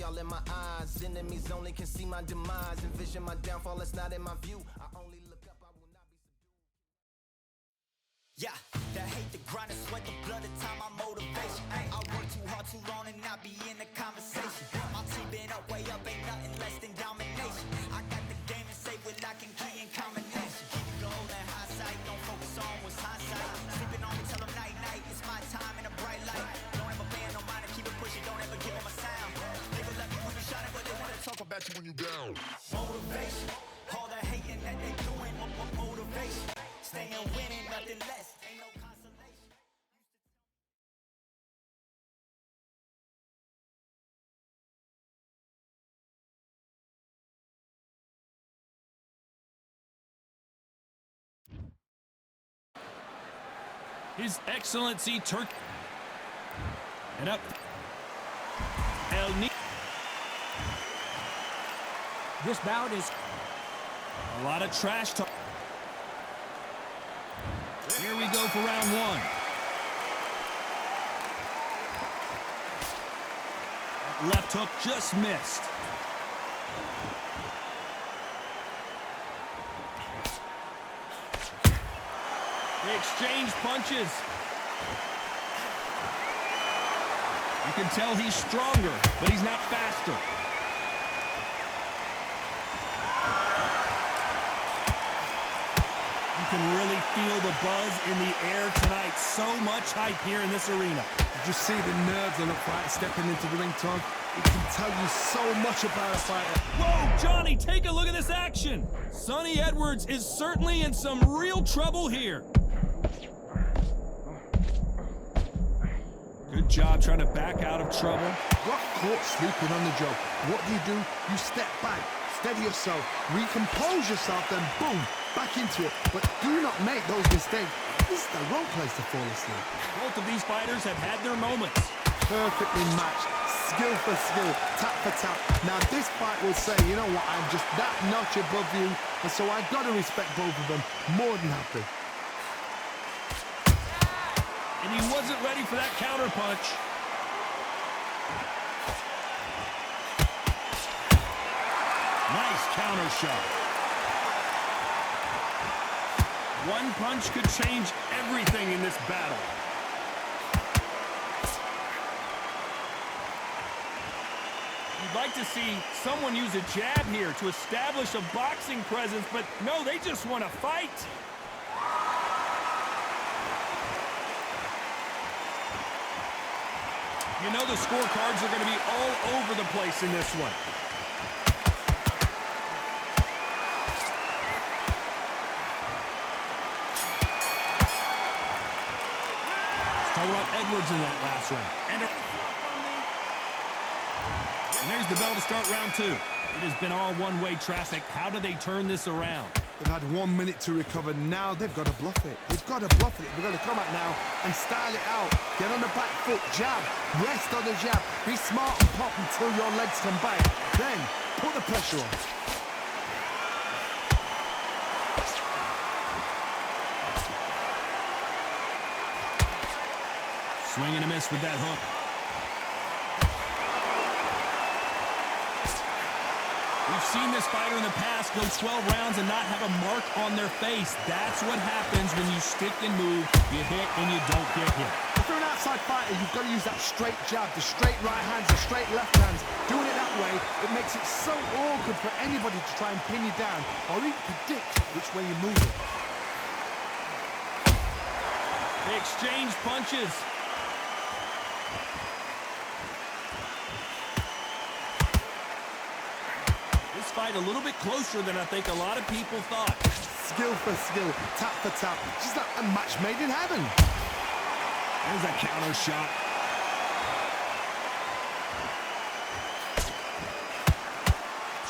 all in my eyes. Enemies only can see my demise. Envision my downfall, it's not in my view. I only look up, I will not be subdued. Yeah, that hate, the grind, the sweat, the blood, the time, my motivation. I work too hard, too long, and not be in the conversation. My team been up, way up, ain't nothing less than domination. I got the game to save with lock and key and combination. Keep it gold and high sight, don't focus on what's hindsight. Sleeping on me, tell them night, night, it's my time in a bright light. Don't ever band, no mind, and keep it pushing, don't ever give them a sound. They will love you when you shining, but they wanna talk about you when you down. Motivation, all the hating that they doing, motivation. Staying winning, nothing less, ain't no consolation. His Excellency Turk. And up. El Ni. This bout is A lot of trash talk. Here we go for round one. Left hook just missed. They exchange punches. You can tell he's stronger, but he's not faster. You can really feel the buzz in the air tonight. So much hype here in this arena. Did you see the nerves on a fighter stepping into the ring, Tom? It can tell you so much about a fighter. Whoa, Johnny, take a look at this action. Sonny Edwards is certainly in some real trouble here. Good job trying to back out of trouble. Got caught sleeping on the job. What do? You step back, steady yourself, recompose yourself, then boom, back into it. But do not make those mistakes. This is the wrong place to fall asleep. Both of these fighters have had their moments. Perfectly matched, skill for skill, tap for tap. Now this fight will say, you know what, I'm just that notch above you, and so I gotta respect both of them more than happy. And he wasn't ready for that counter punch. Nice counter shot. One punch could change everything in this battle. You'd like to see someone use a jab here to establish a boxing presence, but no, they just want to fight. You know the scorecards are going to be all over the place in this one. Let's talk about Edwards in that last round. And there's the bell to start round two. It has been all one-way traffic. How do they turn this around? They've had 1 minute to recover. Now they've got to bluff it. They've got to bluff it. They've got to come out now and style it out. Get on the back foot, jab, rest on the jab. Be smart and pop until your legs come back. Then put the pressure on. Swing and a miss with that hook. We've seen this fighter in the past go 12 rounds and not have a mark on their face. That's what happens when you stick and move. You hit and you don't get hit. If you're an outside fighter, you've got to use that straight jab, the straight right hands, the straight left hands. Doing it that way, it makes it so awkward for anybody to try and pin you down or even predict which way you're moving. They exchange punches. Fight a little bit closer than I think a lot of people thought. Skill for skill, tap for tap. Just like a match made in heaven. There's a counter shot.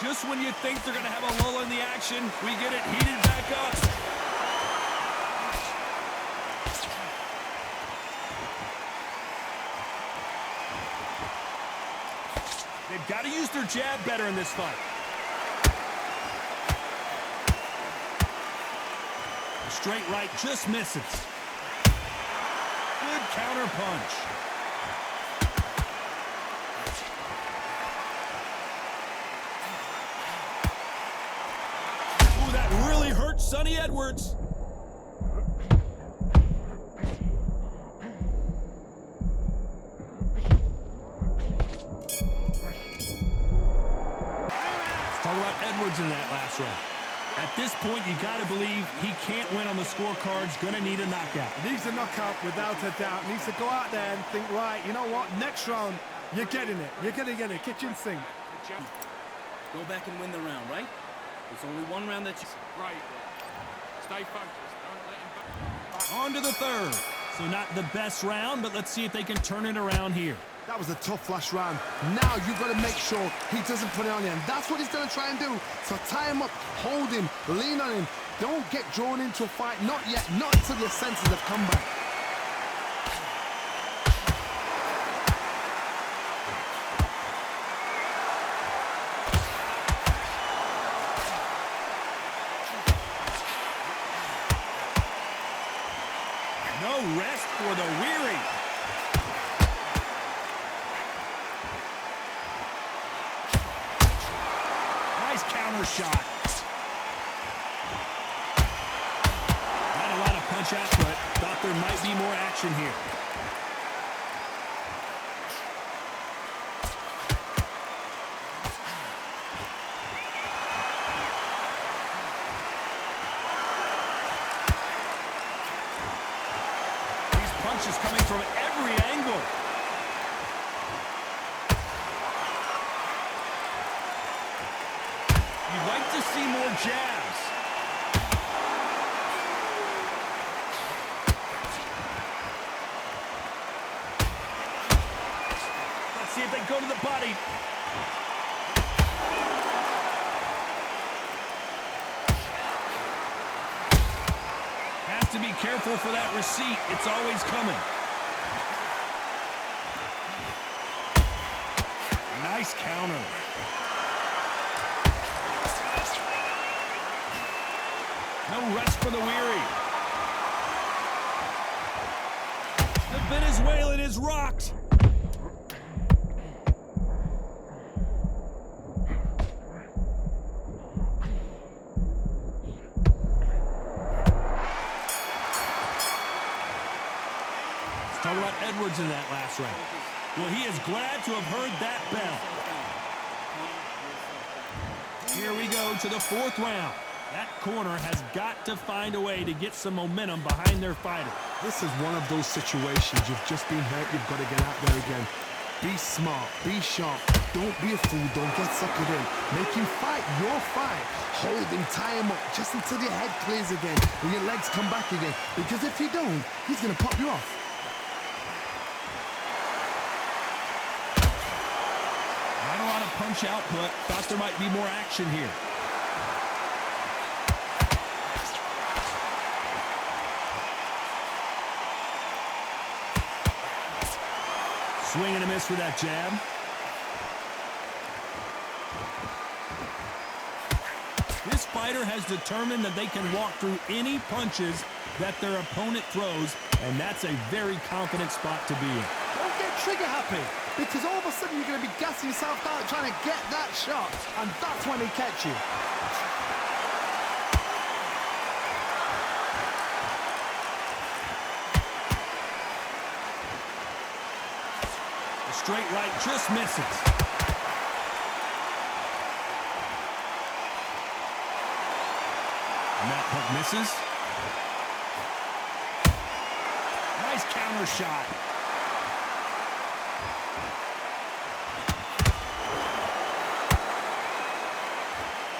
Just when you think they're going to have a lull in the action, we get it heated back up. They've got to use their jab better in this fight. Straight right just misses. Good counter punch. alert, Sonny Edwards. Talk about Edwards in that last round. At this point, you got to believe he can't win on the scorecards. Going to need a knockout. Needs a knockout without a doubt. Needs to go out there and think, right, you know what? Next round, you're getting it. You're going to get it. Kitchen sink. Go back and win the round, right? There's only one round that you... Right. Stay focused. Don't let him back. On to the third. So not the best round, but let's see if they can turn it around here. That was a tough last round. Now you've got to make sure he doesn't put it on you. And that's what he's going to try and do. So tie him up, hold him, lean on him. Don't get drawn into a fight. Not yet. Not until your senses have come back. No rest for the weary. Nice counter shot. Not a lot of punch output. Thought there might be more action here. Punches coming from every angle. You'd like to see more jabs. Let's see if they go to the body. Has to be careful for that receipt. It's always coming. Nice counter. No rest for the weary. The Venezuelan is rocked. Talk about Edwards in that last round. Well, he is glad to have heard that bell. Here we go to the fourth round. That corner has got to find a way to get some momentum behind their fighter. This is one of those situations. You've just been hurt. You've got to get out there again. Be smart. Be sharp. Don't be a fool. Don't get suckered in. Make him fight your fight. Hold him, tie him up, just until your head clears again and your legs come back again. Because if you don't, he's going to pop you off. Not a lot of punch output. Thought there might be more action here. Swing and a miss with that jab. This fighter has determined that they can walk through any punches that their opponent throws, and that's a very confident spot to be in. Don't get trigger happy, because all of a sudden you're going to be gassing yourself out trying to get that shot, and that's when he catch you. The straight right just misses. And that hook misses. Nice counter shot.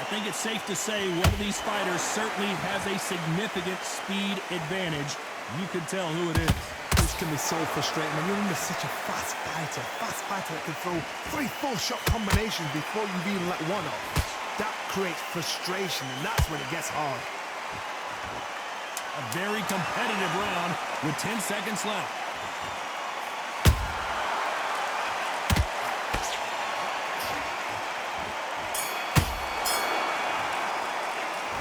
I think it's safe to say one of these fighters certainly has a significant speed advantage. You can tell who it is. This can be so frustrating when you're under such a fast fighter that can throw 3-4 shot combinations before you even let one off. That creates frustration, and that's when it gets hard. A very competitive round with 10 seconds left.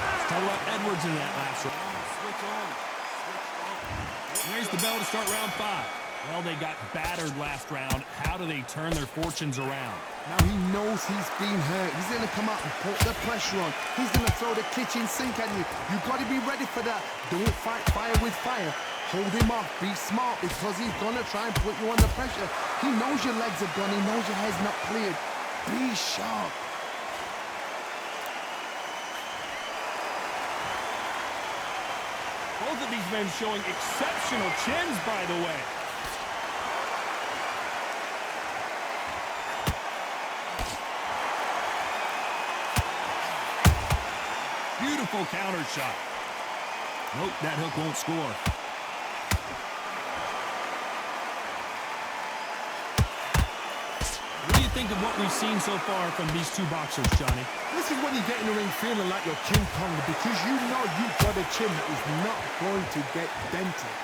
Let's talk about Edwards in that last round. Switch on. There's the bell to start round 5. Well, they got battered last round. How do they turn their fortunes around? Now he knows he's been hurt. He's going to come out and put the pressure on. He's going to throw the kitchen sink at you. You've got to be ready for that. Don't fight fire with fire. Hold him off. Be smart because he's going to try and put you under pressure. He knows your legs are gone. He knows your head's not cleared. Be sharp. Both of these men showing exceptional chins, by the way. Beautiful counter shot. Nope, that hook won't score. What do you think of what we've seen so far from these two boxers, Johnny? This is when you get in the ring feeling like you're King Kong because you know you've got a chin that is not going to get dented.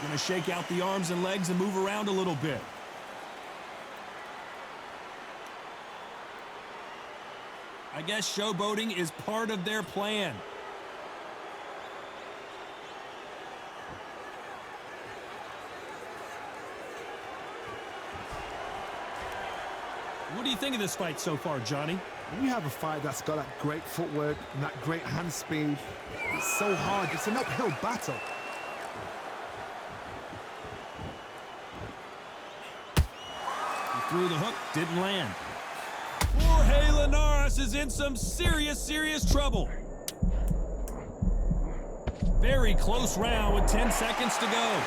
Going to shake out the arms and legs and move around a little bit. I guess showboating is part of their plan. What do you think of this fight so far, Johnny? When you have a fight that's got that great footwork and that great hand speed, it's so hard. It's an uphill battle. He threw the hook, didn't land. Jorge Linares is in some serious trouble. Very close round with 10 seconds to go.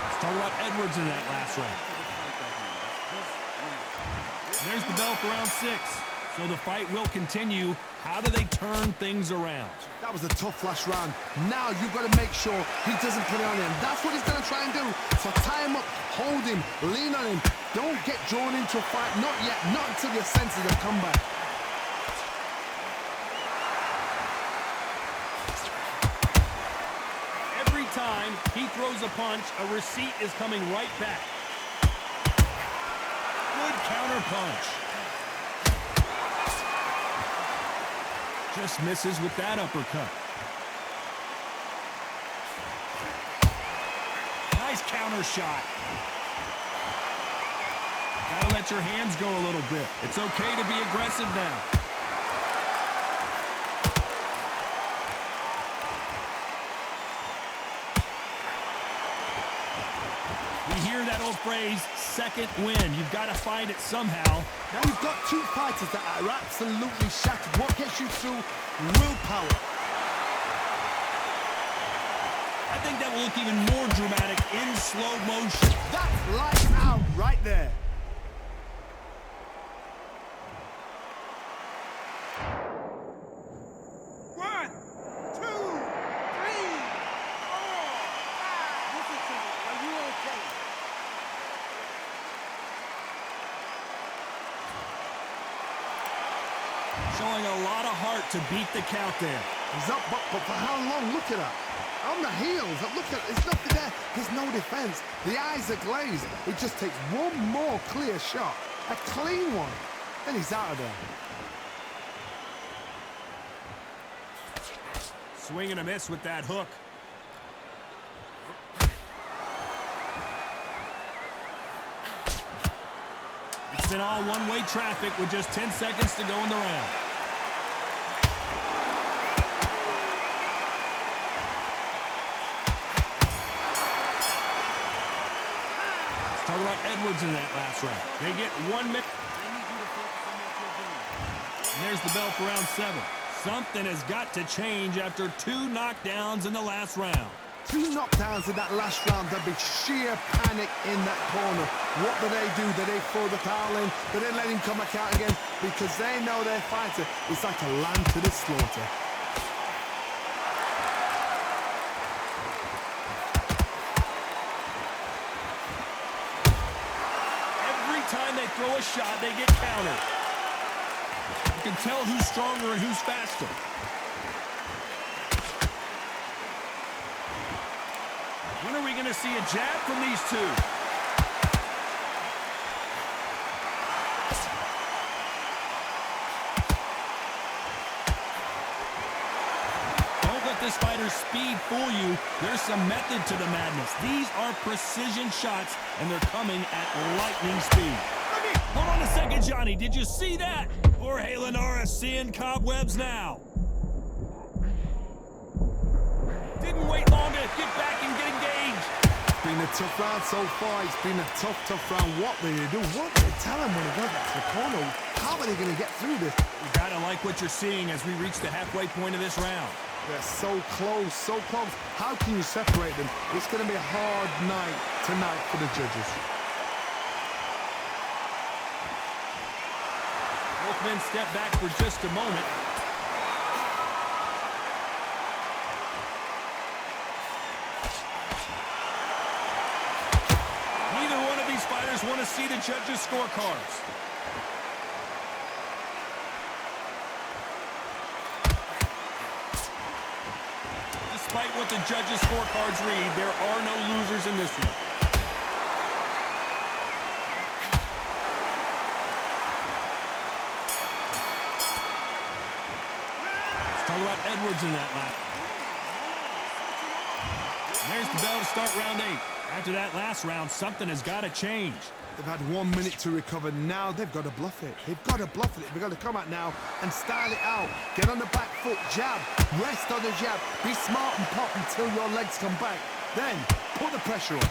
Let's talk about Edwards in that last round. There's the bell for round 6. So the fight will continue. How do they turn things around? That was a tough last round. Now you've got to make sure he doesn't put it on him. That's what he's going to try and do. So tie him up, hold him, lean on him. Don't get drawn into a fight. Not yet. Not until your senses have come back. Every time he throws a punch, a receipt is coming right back. Good counter punch. Just misses with that uppercut. Nice counter shot. Gotta let your hands go a little bit. It's okay to be aggressive now. We hear that old phrase, second win. You've got to find it somehow. Now you've got two fighters that are absolutely shattered. What gets you through? Willpower. I think that will look even more dramatic in slow motion. That's lights out right there. One, two, three, four, five. Listen to me. Are you okay? Showing a lot of heart to beat the count there. He's up, but for how long? Look at that. On the heels. Look at it. There's nothing there. There's no defense. The eyes are glazed. It just takes one more clear shot. A clean one. Then he's out of there. Swing and a miss with that hook. It's been all one-way traffic with just 10 seconds to go in the round. Let's talk about Edwards in that last round. They get 1 minute. And there's the bell for round 7. Something has got to change after 2 knockdowns in the last round. 2 knockdowns in that last round. There'll be sheer panic in that corner. What do? Do they throw the towel in? Do they let him come back out again? Because they know their fighter is like a lamb to the slaughter. Every time they throw a shot, they get countered. You can tell who's stronger and who's faster. When are we going to see a jab from these two. Don't let this fighter's speed fool you. There's some method to the madness. These are precision shots, and they're coming at lightning speed. Hold on a second, Johnny. Did you see that? Jorge Linares seeing cobwebs now. Didn't wait long to get back and get engaged. It's been a tough round so far. It's been a tough round. What do they do? What do they tell them when they go back to the corner? How are they going to get through this? You gotta like what you're seeing as we reach the halfway point of this round. They're so close, so close. How can you separate them? It's going to be a hard night tonight for the judges. Both men step back for just a moment. Neither one of these fighters want to see the judges' scorecards. Despite what the judges' scorecards read, there are no losers in this one. Let's talk about Edwards in that lap. There's the bell to start round 8. After that last round, something has got to change. They've had 1 minute to recover. Now they've got to bluff it. They've got to bluff it. They've got to come out now and style it out. Get on the back foot, jab, rest on the jab. Be smart and pop until your legs come back. Then put the pressure on.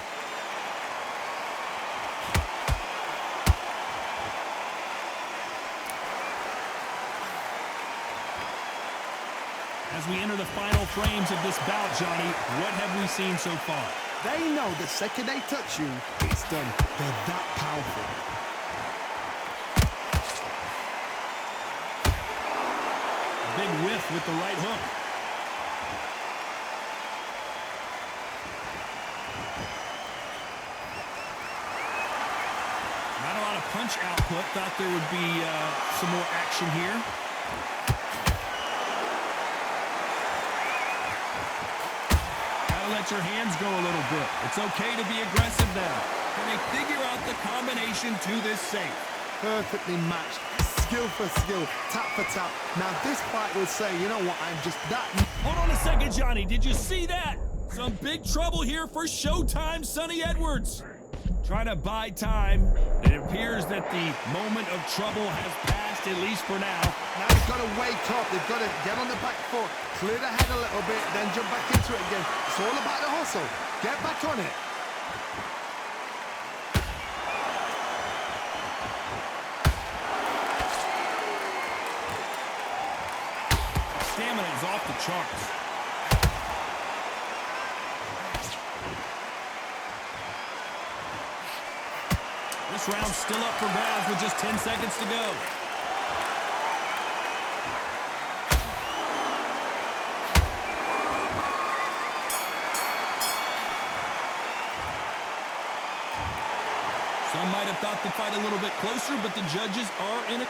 As we enter the final frames of this bout, Johnny, what have we seen so far? They know the second they touch you, it's done. They're that powerful. Big whiff with the right hook. Not a lot of punch output. Thought there would be some more action here. Let your hands go a little bit. It's okay to be aggressive now. Can they figure out the combination to this safe? Perfectly matched. Skill for skill. Tap for tap. Now this fight will say, you know what, I'm just that... Hold on a second, Johnny. Did you see that? Some big trouble here for Showtime Sonny Edwards. Trying to buy time. It appears that the moment of trouble has passed, at least for now. Now they've got to wake up. They've got to get on the back foot, clear the head a little bit, then jump back into it again. It's all about the hustle. Get back on it. Stamina is off the charts. This round's still up for grabs with just 10 seconds to go. Some might have thought the fight a little bit closer, but the judges are in it.